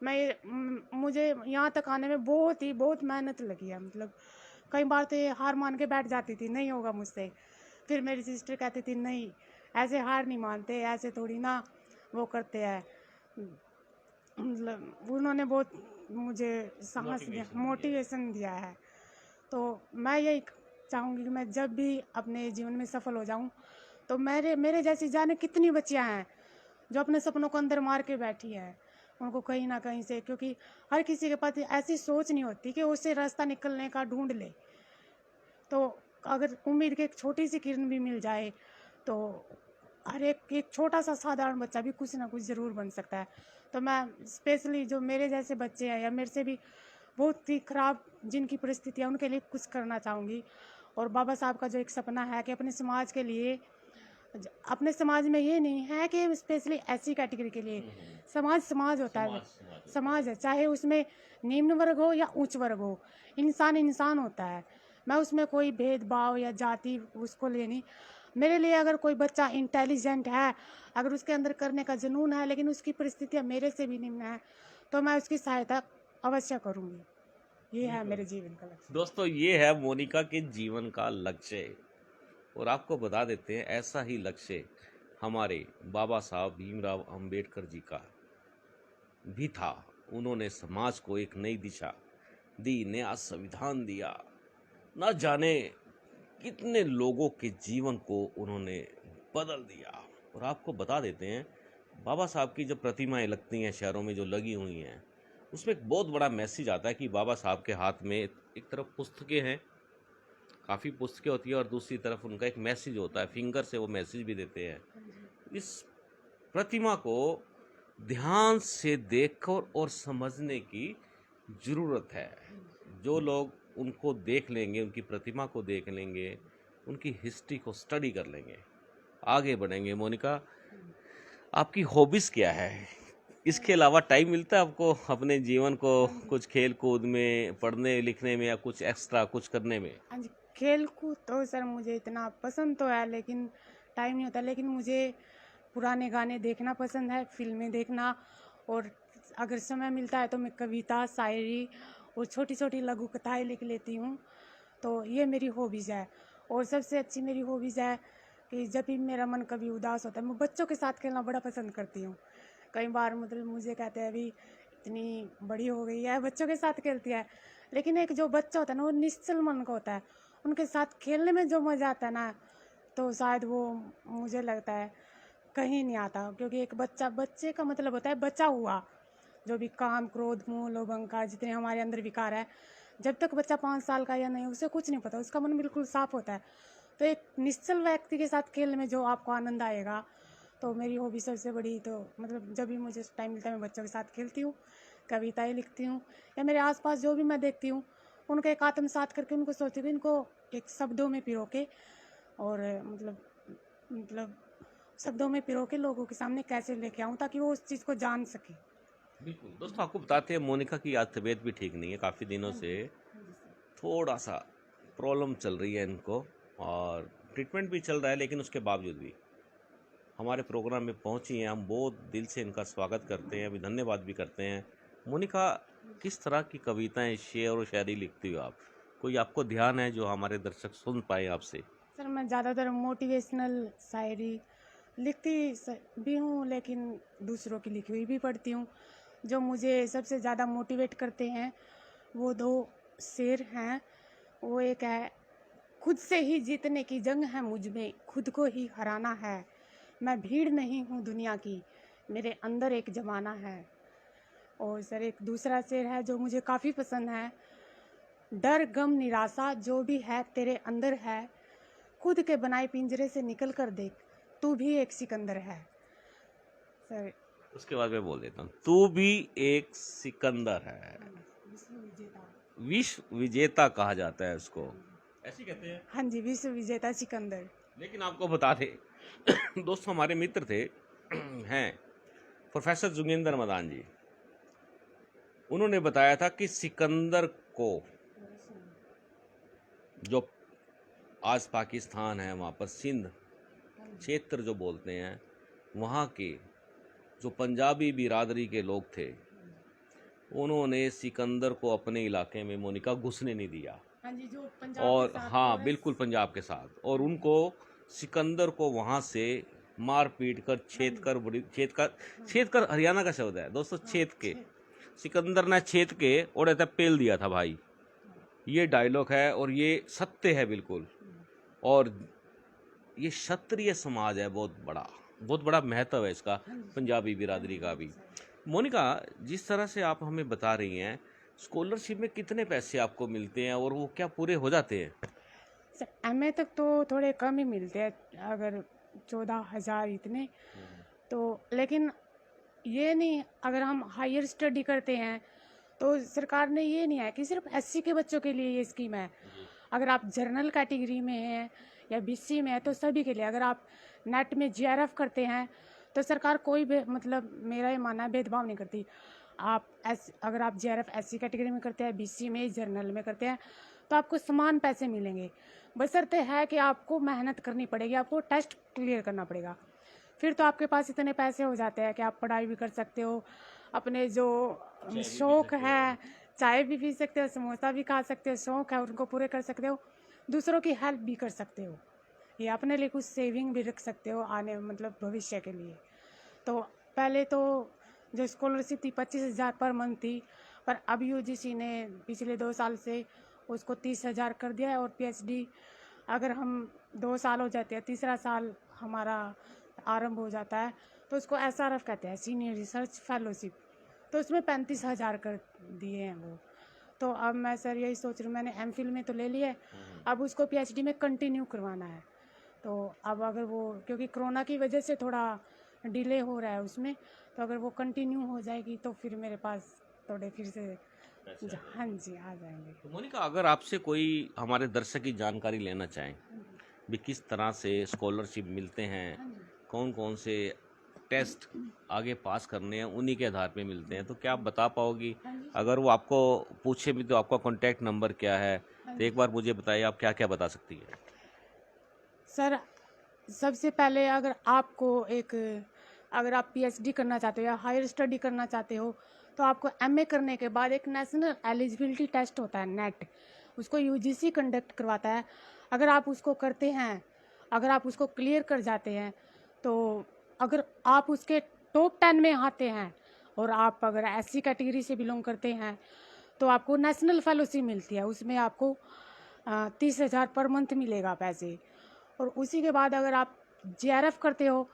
S2: मुझे यहाँ तक आने में बहुत मेहनत लगी है। मतलब कई बार तो ये हार मान के बैठ जाती थी, नहीं होगा मुझसे। फिर मेरी सिस्टर कहती थी नहीं, ऐसे हार नहीं मानते, ऐसे थोड़ी ना वो करते हैं। मतलब उन्होंने बहुत मुझे साहस दिया, मोटिवेशन दिया है। तो मैं यही चाहूँगी कि मैं जब भी अपने जीवन में सफल हो जाऊँ, तो मेरे जैसी जाने कितनी बच्चियाँ हैं जो अपने सपनों को अंदर मार के बैठी है, उनको कहीं ना कहीं से, क्योंकि हर किसी के पास ऐसी सोच नहीं होती कि उससे रास्ता निकलने का ढूंढ ले। तो अगर उम्मीद की एक छोटी सी किरण भी मिल जाए, तो हर एक छोटा सा साधारण बच्चा भी कुछ ना कुछ ज़रूर बन सकता है। तो मैं स्पेशली जो मेरे जैसे बच्चे हैं या मेरे से भी बहुत ही खराब जिनकी परिस्थिति है, उनके लिए कुछ करना चाहूँगी। और बाबा साहब का जो एक सपना है कि अपने समाज के लिए, अपने समाज में ये नहीं है कि स्पेशली ऐसी कैटेगरी के लिए, समाज होता है, समाज है, चाहे उसमें निम्न वर्ग हो या उच्च वर्ग हो, इंसान होता है। मैं उसमें कोई भेदभाव या जाति उसको लिए नहीं। मेरे लिए अगर कोई बच्चा इंटेलिजेंट है, अगर उसके अंदर करने का जुनून है, लेकिन उसकी परिस्थितियाँ मेरे से भी निम्न है, तो मैं उसकी सहायता अवश्य करूँगी। ये है मेरे जीवन का लक्ष्य।
S1: दोस्तों, ये है मोनिका के जीवन का लक्ष्य। और आपको बता देते हैं, ऐसा ही लक्ष्य हमारे बाबा साहब भीमराव अंबेडकर जी का भी था। उन्होंने समाज को एक नई दिशा दी, नया संविधान दिया, न जाने कितने लोगों के जीवन को उन्होंने बदल दिया। और आपको बता देते हैं, बाबा साहब की जो प्रतिमाएं लगती हैं शहरों में, जो लगी हुई हैं, उसमें एक बहुत बड़ा मैसेज आता है कि बाबा साहब के हाथ में एक तरफ पुस्तकें हैं, काफ़ी पुस्तकें होती है, और दूसरी तरफ उनका एक मैसेज होता है, फिंगर से वो मैसेज भी देते हैं। इस प्रतिमा को ध्यान से देखकर और समझने की ज़रूरत है। जो लोग उनको देख लेंगे, उनकी प्रतिमा को देख लेंगे, उनकी हिस्ट्री को स्टडी कर लेंगे, आगे बढ़ेंगे। मोनिका, आपकी हॉबीज़ क्या है? इसके अलावा टाइम मिलता है आपको अपने जीवन को कुछ खेल कूद में, पढ़ने लिखने में, या कुछ एक्स्ट्रा कुछ करने में?
S2: हाँ जी, खेल कूद तो सर मुझे इतना पसंद तो है, लेकिन टाइम नहीं होता। लेकिन मुझे पुराने गाने देखना पसंद है, फिल्में देखना, और अगर समय मिलता है तो मैं कविता, शायरी और छोटी छोटी लघु कथाएँ लिख लेती हूँ। तो ये मेरी हॉबीज़ है। और सबसे अच्छी मेरी हॉबीज़ है कि जब भी मेरा मन कभी उदास होता है, मैं बच्चों के साथ खेलना बड़ा पसंद करती हूँ। कई बार मतलब मुझे कहते हैं अभी इतनी बड़ी हो गई है, बच्चों के साथ खेलती है, लेकिन एक जो बच्चा होता है ना, वो निश्चल मन का होता है। उनके साथ खेलने में जो मज़ा आता है ना, तो शायद वो, मुझे लगता है कहीं नहीं आता, क्योंकि एक बच्चे का मतलब होता है बचा हुआ, जो भी काम क्रोध मोह लोभ अहंकार जितने हमारे अंदर विकार है, जब तक बच्चा 5 साल का या नहीं, उसे कुछ नहीं पता, उसका मन बिल्कुल साफ होता है। तो एक निश्चल व्यक्ति के साथ खेलने में जो आपको आनंद आएगा, तो मेरी हॉबी सबसे बड़ी, तो मतलब जब भी मुझे टाइम मिलता है मैं बच्चों के साथ खेलती हूँ, कविताएं लिखती हूँ, या मेरे आसपास जो भी मैं देखती हूँ उनका एक आत्मसात करके उनको सोचती हूँ, इनको एक शब्दों में पिरो के, और मतलब शब्दों में पिरो के लोगों के सामने कैसे लेके आऊँ ताकि वो उस चीज़ को जान सके।
S1: बिल्कुल दोस्तों, आपको बताते हैं मोनिका की आज तबीयत भी ठीक नहीं है, काफ़ी दिनों से थोड़ा सा प्रॉब्लम चल रही है इनको, और ट्रीटमेंट भी चल रहा है, लेकिन उसके बावजूद भी हमारे प्रोग्राम में पहुंची हैं। हम बहुत दिल से इनका स्वागत करते हैं, अभी धन्यवाद भी करते हैं। मोनिका, किस तरह की कविताएं, शेर और शायरी लिखती हो आप? कोई आपको ध्यान है जो हमारे दर्शक सुन पाए आपसे?
S2: सर मैं ज़्यादातर मोटिवेशनल शायरी भी हूँ, लेकिन दूसरों की लिखी हुई भी पढ़ती हूँ। जो मुझे सबसे ज़्यादा मोटिवेट करते हैं वो 2 शेर हैं। वो एक है, खुद से ही जीतने की जंग है मुझ में, खुद को ही हराना है, मैं भीड़ नहीं हूँ दुनिया की, मेरे अंदर एक ज़माना है। और सर एक दूसरा शेर है जो मुझे काफ़ी पसंद है, डर गम निराशा जो भी है तेरे अंदर है, खुद के बनाए पिंजरे से निकल कर देख, तू भी एक सिकंदर है। सर
S1: उसके बाद मैं बोल देता हूँ, तू भी एक सिकंदर है।
S2: विश्व विजेता।
S1: विश्व विजेता कहा जाता है उसको, ऐसे कहते हैं।
S2: हाँ जी, विश्व विजेता सिकंदर।
S1: लेकिन आपको बता दे दोस्तों, हमारे मित्र थे हैं प्रोफेसर जोगिंदर मदान जी, उन्होंने बताया था कि सिकंदर को, जो आज पाकिस्तान है वहाँ पर सिंध क्षेत्र जो बोलते हैं, वहाँ के जो पंजाबी बिरादरी के लोग थे, उन्होंने सिकंदर को अपने इलाके में मोनिका घुसने नहीं दिया।
S2: हाँ जी, जो पंजाब
S1: और
S2: के साथ
S1: हाँ बिल्कुल, पंजाब के साथ, और उनको सिकंदर को वहाँ से मार पीट कर छेद कर हरियाणा का शब्द है दोस्तों, छेद के, सिकंदर ने छेद के और ऐसा पेल दिया था भाई। ये डायलॉग है और ये सत्य है बिल्कुल। और ये क्षत्रिय समाज है, बहुत बड़ा महत्व है इसका, पंजाबी बिरादरी का भी। मोनिका, जिस तरह से आप हमें बता रही हैं, स्कॉलरशिप में कितने पैसे आपको मिलते हैं और वो क्या पूरे हो जाते हैं?
S2: सर एमए तक तो थोड़े कम ही मिलते हैं, अगर 14,000 इतने तो। लेकिन ये नहीं, अगर हम हायर स्टडी करते हैं तो सरकार ने ये नहीं है कि सिर्फ एससी के बच्चों के लिए ये स्कीम है। अगर आप जनरल कैटेगरी में हैं या बीसी में है तो सभी के लिए। अगर आप नेट में जीआरएफ करते हैं तो सरकार कोई मतलब मेरा ये मानना है भेदभाव नहीं करती। अगर आप जीआरएफ एससी कैटेगरी में करते हैं, बीसी में, जनरल में करते हैं, तो आपको समान पैसे मिलेंगे। बशर्ते है कि आपको मेहनत करनी पड़ेगी, आपको टेस्ट क्लियर करना पड़ेगा। फिर तो आपके पास इतने पैसे हो जाते हैं कि आप पढ़ाई भी कर सकते हो, अपने जो शौक है, चाय भी पी सकते हो, समोसा भी खा सकते हो, शौक है उनको पूरे कर सकते हो, दूसरों की हेल्प भी कर सकते हो, ये अपने लिए कुछ सेविंग भी रख सकते हो आने मतलब भविष्य के लिए। तो पहले तो जो स्कॉलरशिप थी 25,000 पर मंथ थी, पर अब यूजीसी ने पिछले 2 साल से उसको 30,000 कर दिया है। और पीएचडी अगर हम 2 साल हो जाते हैं, तीसरा साल हमारा आरंभ हो जाता है, तो उसको एसआरएफ कहते हैं, सीनियर रिसर्च फेलोशिप, तो उसमें 35,000 कर दिए हैं वो। तो अब मैं सर यही सोच रही हूँ, मैंने एमफिल में तो ले लिया है, अब उसको पीएचडी में कंटिन्यू करवाना है। तो अब अगर वो, क्योंकि कोरोना की वजह से थोड़ा डिले हो रहा है उसमें, तो अगर वो कंटिन्यू हो जाएगी तो फिर मेरे पास थोड़े फिर से हाँ जी आ जाएंगे।
S1: तो मोनिका, अगर आपसे कोई हमारे दर्शक की जानकारी लेना चाहें भी किस तरह से स्कॉलरशिप मिलते हैं, कौन कौन से टेस्ट आगे पास करने हैं, उन्हीं के आधार पे मिलते हैं, तो क्या आप बता पाओगी? अगर वो आपको पूछे भी तो आपका कॉन्टैक्ट नंबर क्या है, तो एक बार मुझे बताइए आप क्या क्या बता सकती है?
S2: सर सबसे पहले अगर आप पीएचडी करना चाहते हो या हायर स्टडी करना चाहते हो, तो आपको एमए करने के बाद एक नेशनल एलिजिबिलिटी टेस्ट होता है, नेट, उसको यूजीसी कंडक्ट करवाता है। अगर आप उसको करते हैं, अगर आप उसको क्लियर कर जाते हैं, तो अगर आप उसके टॉप 10 में आते हैं और आप अगर एससी कैटेगरी से बिलोंग करते हैं, तो आपको नेशनल फेलोशिप मिलती है, उसमें आपको 30,000 पर मंथ मिलेगा पैसे। और उसी के बाद अगर आप जेआरएफ करते हो,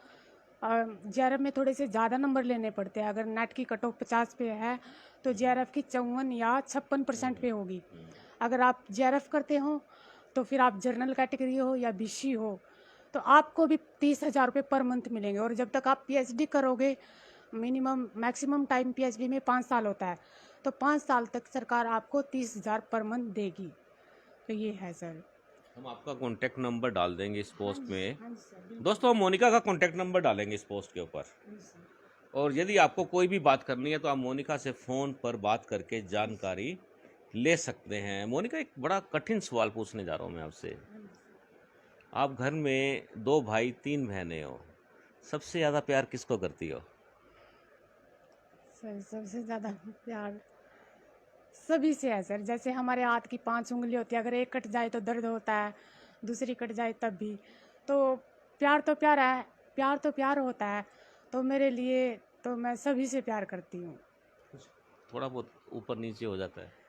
S2: जेआरएफ में थोड़े से ज़्यादा नंबर लेने पड़ते हैं। अगर नेट की कट ऑफ 50 पे है तो जेआरएफ की 54 या 56% पे होगी। अगर आप जेआरएफ करते हो तो फिर आप जनरल कैटेगरी हो या बीसी हो तो आपको भी 30,000 रुपये पर मंथ मिलेंगे। और जब तक आप पीएचडी करोगे, मिनिमम मैक्सिमम टाइम पीएचडी में 5 साल होता है, तो 5 साल तक सरकार आपको 30,000 पर मंथ देगी। तो ये है सर।
S1: हम आपका कॉन्टैक्ट नंबर डाल देंगे इस पोस्ट में।
S2: हाँ जी सर, बिल्कुल।
S1: दोस्तों, हम मोनिका का कॉन्टैक्ट नंबर डालेंगे इस पोस्ट के ऊपर,
S2: हाँ जी सर।
S1: और यदि आपको कोई भी बात करनी है तो आप मोनिका से फ़ोन पर बात करके जानकारी ले सकते हैं। मोनिका, एक बड़ा कठिन सवाल पूछने जा रहा हूँ मैं आपसे।
S2: हाँ जी सर।
S1: आप घर में 2 भाई 3 बहनें हो, सबसे ज़्यादा प्यार किसको करती हो?
S2: सर सबसे ज़्यादा प्यार सभी से है सर। जैसे हमारे हाथ की 5 उंगली होती है, अगर एक कट जाए तो दर्द होता है, दूसरी कट जाए तब भी। तो प्यार तो प्यार है, प्यार तो प्यार होता है। तो मेरे लिए तो मैं सभी से प्यार करती हूँ।
S1: थोड़ा बहुत ऊपर नीचे हो जाता है।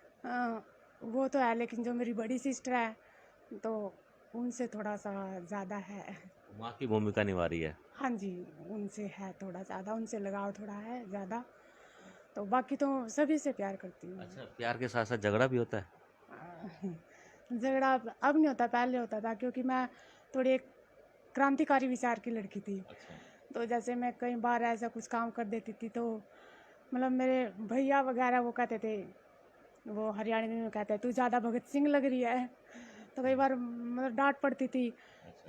S2: वो तो है, लेकिन जो मेरी बड़ी सिस्टर है तो उनसे थोड़ा सा ज़्यादा है।
S1: माँ की भूमिका निभा रही है।
S2: हाँ जी, उनसे है थोड़ा ज़्यादा, उनसे लगाव थोड़ा है ज़्यादा। तो बाकी तो सभी से प्यार करती हूँ।
S1: अच्छा, प्यार के साथ साथ झगड़ा भी होता है?
S2: झगड़ा अब नहीं होता, पहले होता था, क्योंकि मैं थोड़ी एक क्रांतिकारी विचार की लड़की थी।
S1: अच्छा।
S2: तो जैसे मैं कई बार ऐसा कुछ काम कर देती थी तो मतलब मेरे भैया वगैरह वो कहते थे, वो हरियाणवी में कहते हैं तू ज़्यादा भगत सिंह लग रही है। तो कई बार मतलब डांट पड़ती थी।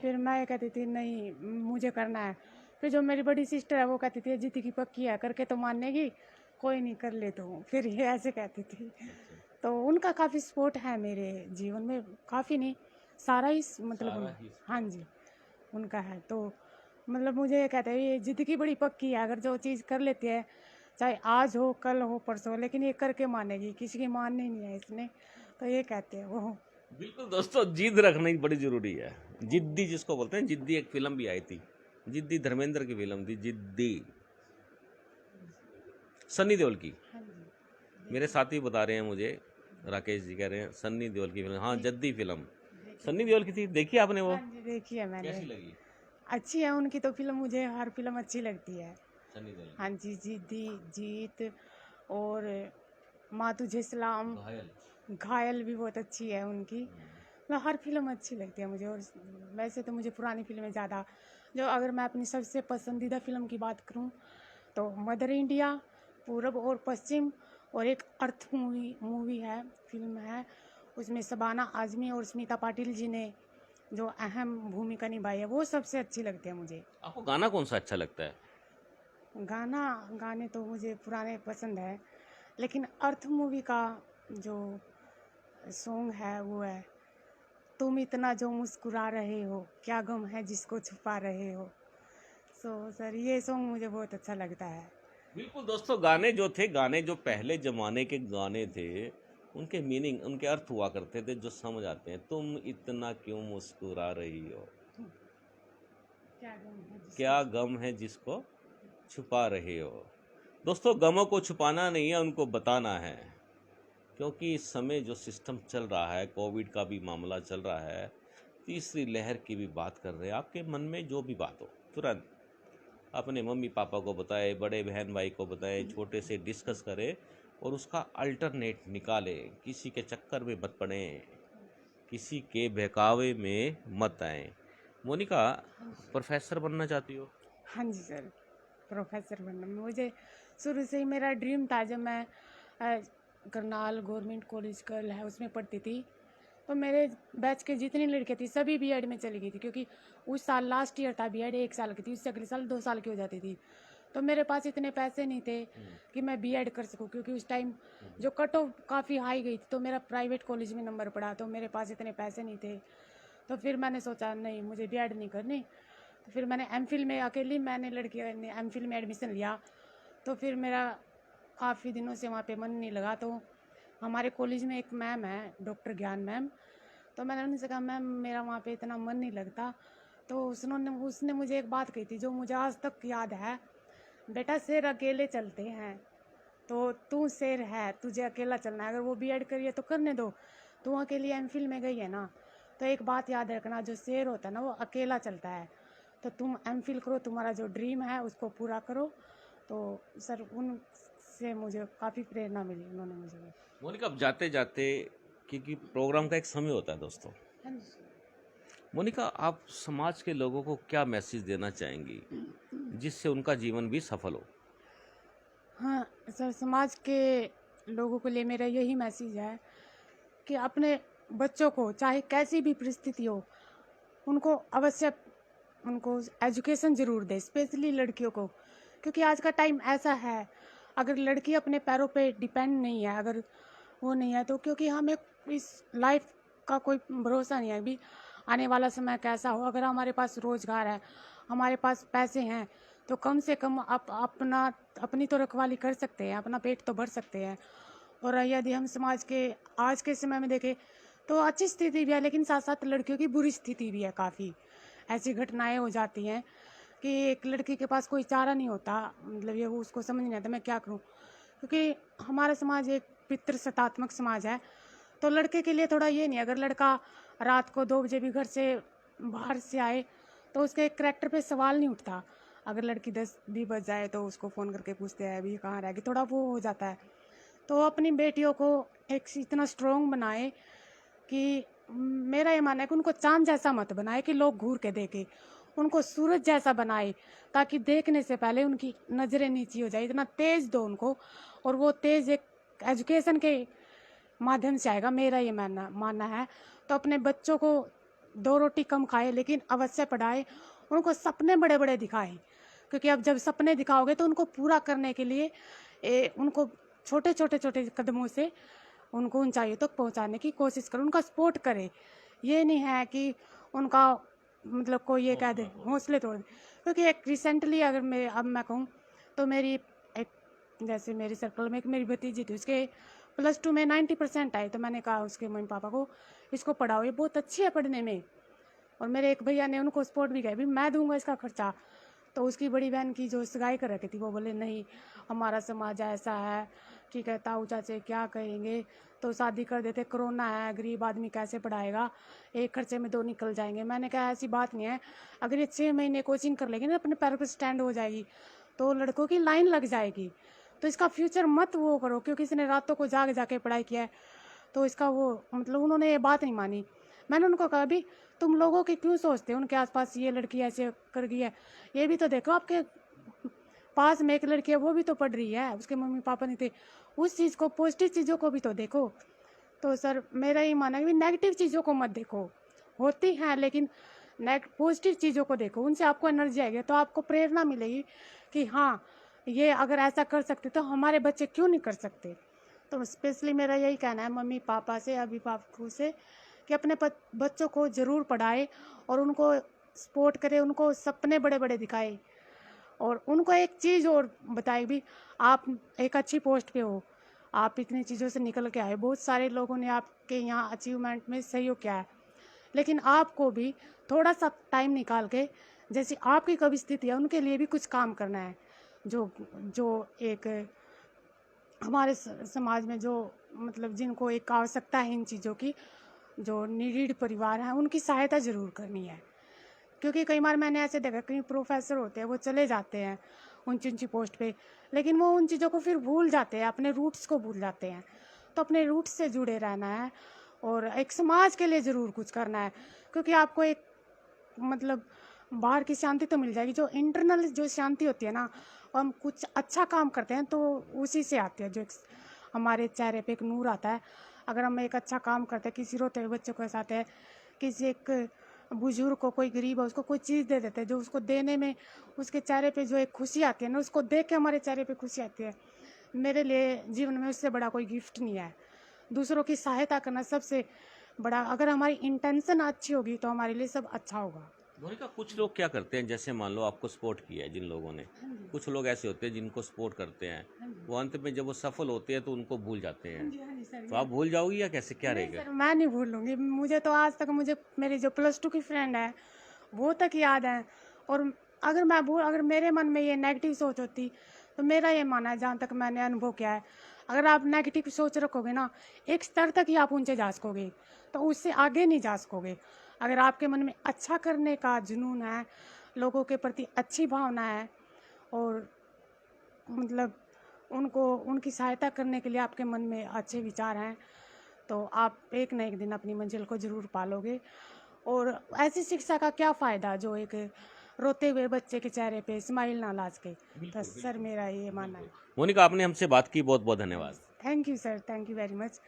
S2: फिर मैं कहती थी नहीं, मुझे करना है। फिर जो मेरी बड़ी सिस्टर है वो कहती थी जीती की पक्की है, करके तो मानेगी, कोई नहीं कर ले तो। फिर ये ऐसे कहती थी। तो उनका काफ़ी सपोर्ट है मेरे जीवन में, काफ़ी नहीं, सारा ही मतलब
S1: सारा ही
S2: हाँ जी, उनका है। तो मतलब मुझे ये कहते हैं ये ज़िंदगी बड़ी पक्की है, अगर जो चीज़ कर लेती है, चाहे आज हो कल हो परसों, लेकिन ये करके मानेगी, किसी की माननी नहीं है इसने। तो ये कहते हैं वो।
S1: बिल्कुल दोस्तों, जिद रखनी बड़ी जरूरी है। जिद्दी जिसको बोलते हैं, जिद्दी एक फिल्म भी आई थी, जिद्दी धर्मेंद्र की फिल्म थी, जिद्दी, सन्नी देओल की।
S2: हाँ जी।
S1: मेरे साथी बता रहे हैं मुझे, राकेश जी कह रहे हैं सन्नी देओल की फिल्म, हाँ जद्दी फिल्म सन्नी देओल की थी। देखी आपने वो?
S2: हाँ जी, देखी है मैंने।
S1: कैसी लगी
S2: अच्छी है उनकी तो फिल्म, मुझे हर फिल्म अच्छी लगती है।
S1: सन्नी देओल की?
S2: हाँ जी, जीती जीत और माँ तुझे सलाम,
S1: घायल।
S2: घायल भी बहुत अच्छी है उनकी। मतलब हर फिल्म अच्छी लगती है मुझे। और वैसे तो मुझे पुरानी फिल्में ज़्यादा, जो अगर मैं अपनी सबसे पसंदीदा फिल्म की बात करूं तो मदर इंडिया, पूरब और पश्चिम, और एक अर्थ मूवी है, फिल्म है, उसमें शबाना आज़मी और स्मिता पाटिल जी ने जो अहम भूमिका निभाई है, वो सबसे अच्छी लगती है मुझे।
S1: आपको गाना कौन सा अच्छा लगता है?
S2: गाने तो मुझे पुराने पसंद है, लेकिन अर्थ मूवी का जो सॉन्ग है वो है तुम इतना जो मुस्कुरा रहे हो, क्या गम है जिसको छुपा रहे हो। सर ये सॉन्ग मुझे बहुत अच्छा लगता है।
S1: बिल्कुल दोस्तों, गाने जो थे, गाने जो पहले जमाने के गाने थे, उनके मीनिंग, उनके अर्थ हुआ करते थे जो समझ आते हैं। तुम इतना क्यों मुस्कुरा रही हो, क्या गम है जिसको छुपा रहे हो। दोस्तों, गमों को छुपाना नहीं है, उनको बताना है। क्योंकि इस समय जो सिस्टम चल रहा है, कोविड का भी मामला चल रहा है, तीसरी लहर की भी बात कर रहे हैं। आपके मन में जो भी बात हो, तुरंत अपने मम्मी पापा को बताएं, बड़े बहन भाई को बताएं, छोटे से डिस्कस करें और उसका अल्टरनेट निकालें। किसी के चक्कर में मत पड़ें, किसी के बहकावे में मत आएं। मोनिका, प्रोफेसर बनना चाहती हो?
S2: हाँ जी सर, प्रोफेसर बनना मुझे शुरू से ही मेरा ड्रीम था। जब मैं करनाल गवर्नमेंट कॉलेज गर्ल है उसमें पढ़ती थी, तो मेरे बैच के जितनी लड़के थी सभी बीएड में चली गई थी, क्योंकि उस साल लास्ट ईयर था बीएड, 1 साल की थी, उससे अगले साल 2 साल की हो जाती थी। तो मेरे पास इतने पैसे नहीं थे कि मैं बीएड कर सकूं, क्योंकि उस टाइम जो कट ऑफ काफ़ी हाई गई थी, तो मेरा प्राइवेट कॉलेज में नंबर पड़ा, तो मेरे पास इतने पैसे नहीं थे। तो फिर मैंने सोचा नहीं, मुझे बीएड नहीं करनी। तो फिर मैंने एमफिल में, अकेली मैंने लड़की ने एमफिल में एडमिशन लिया। तो फिर मेरा काफ़ी दिनों से वहाँ पे मन नहीं लगा। तो हमारे कॉलेज में एक मैम है, डॉक्टर ज्ञान मैम, तो मैंने उनसे कहा मैम मेरा वहाँ पे इतना मन नहीं लगता। तो उसने मुझे एक बात कही थी जो मुझे आज तक याद है, बेटा शेर अकेले चलते हैं, तो तू शेर है, तुझे अकेला चलना है। अगर वो बीएड करिए तो करने दो, तू अकेली एमफिल में गई है ना, तो एक बात याद रखना, जो शेर होता है ना वो अकेला चलता है। तो तुम एमफिल करो, तुम्हारा जो ड्रीम है उसको पूरा करो। तो सर उनसे मुझे काफ़ी प्रेरणा मिली, उन्होंने मुझे।
S1: मोनिका, अब जाते जाते, क्योंकि प्रोग्राम का एक समय होता है दोस्तों,
S2: हाँ जी।
S1: मोनिका आप समाज के लोगों को क्या मैसेज देना चाहेंगी जिससे उनका जीवन भी सफल हो?
S2: हाँ सर, समाज के लोगों के लिए मेरा यही मैसेज है कि अपने बच्चों को चाहे कैसी भी परिस्थिति हो, उनको अवश्य उनको एजुकेशन ज़रूर दें, स्पेशली लड़कियों को। क्योंकि आज का टाइम ऐसा है, अगर लड़की अपने पैरों पे डिपेंड नहीं है, अगर वो नहीं है तो, क्योंकि हमें इस लाइफ का कोई भरोसा नहीं है अभी आने वाला समय कैसा हो। अगर हमारे पास रोज़गार है, हमारे पास पैसे हैं, तो कम से कम अपनी तो रखवाली कर सकते हैं, अपना पेट तो भर सकते हैं। और यदि हम समाज के आज के समय में देखें तो अच्छी स्थिति भी है, लेकिन साथ साथ लड़कियों की बुरी स्थिति भी है। काफ़ी ऐसी घटनाएं हो जाती हैं कि एक लड़की के पास कोई चारा नहीं होता, मतलब ये वो उसको समझ नहीं आता मैं क्या करूं। क्योंकि हमारा समाज एक पितृसत्तात्मक समाज है। तो लड़के के लिए थोड़ा ये नहीं, अगर लड़का रात को 2 बजे भी घर से बाहर से आए तो उसके करैक्टर पे सवाल नहीं उठता। अगर लड़की 10 भी बज जाए तो उसको फ़ोन करके पूछते हैं अभी कहाँ रहेगी, थोड़ा वो हो जाता है। तो अपनी बेटियों को एक इतना स्ट्रॉन्ग बनाए कि मेरा ये मानना है कि उनको चांद जैसा मत बनाए कि लोग घूर के देखें, उनको सूरज जैसा बनाए ताकि देखने से पहले उनकी नज़रें नीची हो जाए। इतना तेज़ दो उनको, और वो तेज़ एक एजुकेशन के माध्यम से आएगा, मेरा ये मानना है। तो अपने बच्चों को 2 रोटी कम खाए लेकिन अवश्य पढ़ाए, उनको सपने बड़े बड़े दिखाएं। क्योंकि अब जब सपने दिखाओगे तो उनको पूरा करने के लिए उनको छोटे छोटे कदमों से उनको ऊंचाइयों तक पहुंचाने की कोशिश करो, उनका सपोर्ट करे। ये नहीं है कि उनका मतलब कोई ये कह दे हौसले तोड़ दे। क्योंकि एक रिसेंटली अगर मैं कहूँ तो मेरी एक जैसे मेरी सर्कल में एक मेरी भतीजी थी, उसके +2 में 90% आए। तो मैंने कहा उसके मम्मी पापा को, इसको पढ़ाओ, ये बहुत अच्छी है पढ़ने में। और मेरे एक भैया ने उनको सपोर्ट भी किया, भी मैं दूंगा इसका खर्चा। तो उसकी बड़ी बहन की जो सगाई कर रखी थी वो बोले नहीं, हमारा समाज ऐसा है, ठीक है ताऊ चाचे क्या कहेंगे, तो शादी कर देते, कोरोना है, गरीब आदमी कैसे पढ़ाएगा, एक खर्चे में 2 निकल जाएंगे। मैंने कहा ऐसी बात नहीं है, अगर ये 6 महीने कोचिंग कर लेगी ना, अपने पैरों पर स्टैंड हो जाएगी, तो लड़कों की लाइन लग जाएगी। तो इसका फ्यूचर मत वो करो, क्योंकि इसने रातों को जाग जाके पढ़ाई किया है। तो इसका वो मतलब उन्होंने ये बात नहीं मानी। मैंने उनको कहा भी तुम लोगों की क्यों सोचते हो, उनके आसपास ये लड़की ऐसे कर गई है, ये भी तो देखो आपके पास में एक लड़की है वो भी तो पढ़ रही है, उसके मम्मी पापा नहीं थे, उस चीज़ को, पॉजिटिव चीज़ों को भी तो देखो। तो सर मेरा ये मानना है कि नेगेटिव चीज़ों को मत देखो, होती हैं लेकिन पॉजिटिव चीज़ों को देखो, उनसे आपको एनर्जी आएगी, तो आपको प्रेरणा मिलेगी कि हाँ ये अगर ऐसा कर सकते तो हमारे बच्चे क्यों नहीं कर सकते। तो स्पेशली मेरा यही कहना है मम्मी पापा से, अभिभावकों से, कि अपने बच्चों को ज़रूर पढ़ाए और उनको सपोर्ट करे, उनको सपने बड़े बड़े दिखाए। और उनको एक चीज़ और बताए भी, आप एक अच्छी पोस्ट पे हो, आप इतनी चीज़ों से निकल के आए, बहुत सारे लोगों ने आपके यहाँ अचीवमेंट में सहयोग किया है, लेकिन आपको भी थोड़ा सा टाइम निकाल के, जैसी आपकी कभी स्थिति है उनके लिए भी कुछ काम करना है। जो जो एक हमारे समाज में जो मतलब जिनको एक आवश्यकता है इन चीज़ों की, जो नीड परिवार हैं, उनकी सहायता ज़रूर करनी है। क्योंकि कई बार मैंने ऐसे देखा, कई प्रोफेसर होते हैं वो चले जाते हैं ऊंची ऊंची पोस्ट पे, लेकिन वो उन चीज़ों को फिर भूल जाते हैं, अपने रूट्स को भूल जाते हैं। तो अपने रूट्स से जुड़े रहना है और एक समाज के लिए ज़रूर कुछ करना है। क्योंकि आपको एक मतलब बाहर की शांति तो मिल जाएगी, जो इंटरनल जो शांति होती है ना, हम कुछ अच्छा काम करते हैं तो उसी से आती है, जो हमारे चेहरे पे एक नूर आता है। अगर हम एक अच्छा काम करते हैं, किसी रोते हुए बच्चों के साथ है, किसी एक बुजुर्ग को, कोई गरीब है उसको कोई चीज़ दे देते हैं, जो उसको देने में उसके चेहरे पे जो एक खुशी आती है ना, उसको देख के हमारे चेहरे पे खुशी आती है। मेरे लिए जीवन में उससे बड़ा कोई गिफ्ट नहीं है। दूसरों की सहायता करना सबसे बड़ा, अगर हमारी इंटेंशन अच्छी होगी तो हमारे लिए सब अच्छा होगा।
S1: मोनिका, कुछ लोग क्या करते हैं, जैसे मान लो आपको सपोर्ट किया है जिन लोगों ने, कुछ लोग ऐसे होते हैं जिनको सपोर्ट करते हैं, वो अंत में जब वो सफल होते हैं तो उनको भूल जाते हैं। तो आप भूल जाओगी या कैसे, क्या
S2: नहीं
S1: रहेगा?
S2: सर, मैं नहीं भूलूंगी। मुझे तो आज तक मुझे मेरी जो +2 की फ्रेंड है वो तक याद है। और अगर मेरे मन में ये नेगेटिव सोच होती तो मेरा ये मानना है, जहाँ तक मैंने अनुभव किया है, अगर आप नेगेटिव सोच रखोगे ना, एक स्तर तक ही आप ऊंचे जा सकोगे, तो उससे आगे नहीं जा सकोगे। अगर आपके मन में अच्छा करने का जुनून है, लोगों के प्रति अच्छी भावना है, और मतलब उनको उनकी सहायता करने के लिए आपके मन में अच्छे विचार हैं, तो आप एक न एक दिन अपनी मंजिल को ज़रूर पालोगे। और ऐसी शिक्षा का क्या फ़ायदा जो एक रोते हुए बच्चे के चेहरे पे स्माइल ना ला सके। तो सर मेरा ये मानना है।
S1: मोनिका, आपने हमसे बात की, बहुत बहुत धन्यवाद।
S2: Thank you sir, thank you very much.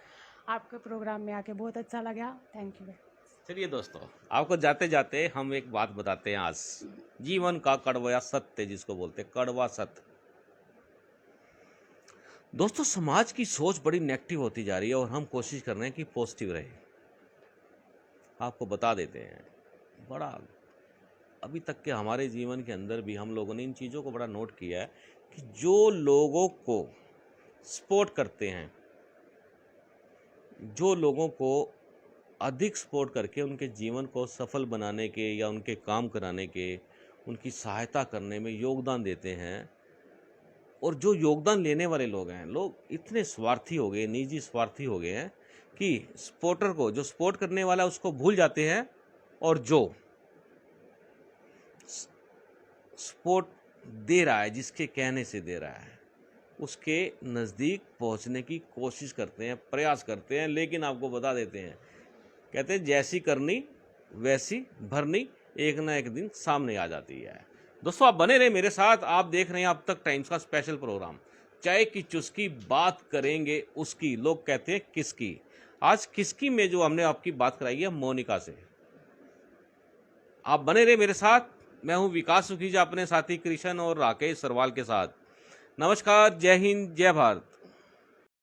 S2: आपके प्रोग्राम में आके बहुत अच्छा लगा। Thank you.
S1: चलिए दोस्तों, आपको जाते जाते हम एक बात बताते हैं आज, जीवन का कड़वा सत्य जिसको बोलते हैं, कड़वा सत्य। दोस्तों, समाज की सोच बड़ी नेगेटिव होती जा रही है और हम कोशिश कर रहे हैं कि पॉजिटिव रहे। आपको बता देते हैं, बड़ा अभी तक के हमारे जीवन के अंदर भी हम लोगों ने इन चीज़ों को बड़ा नोट किया है कि जो लोगों को सपोर्ट करते हैं, जो लोगों को अधिक सपोर्ट करके उनके जीवन को सफल बनाने के या उनके काम कराने के, उनकी सहायता करने में योगदान देते हैं, और जो योगदान लेने वाले लोग हैं, लोग इतने स्वार्थी हो गए, निजी स्वार्थी हो गए हैं कि सपोर्टर को, जो सपोर्ट करने वाला है उसको भूल जाते हैं, और जो सपोर्ट दे रहा है, जिसके कहने से दे रहा है, उसके नज़दीक पहुंचने की कोशिश करते हैं, प्रयास करते हैं। लेकिन आपको बता देते हैं, कहते हैं जैसी करनी वैसी भरनी, एक ना एक दिन सामने आ जाती है। दोस्तों, आप बने रहे मेरे साथ। आप देख रहे हैं अब तक टाइम्स का स्पेशल प्रोग्राम, चाय की चुस्की, बात करेंगे उसकी, लोग कहते हैं किसकी। आज किसकी में जो हमने आपकी बात कराई है मोनिका से। आप बने रहे मेरे साथ। मैं हूं विकास सुखीजा, अपने साथी कृष्ण और राकेश सरवाल के साथ। नमस्कार, जय हिंद, जय भारत।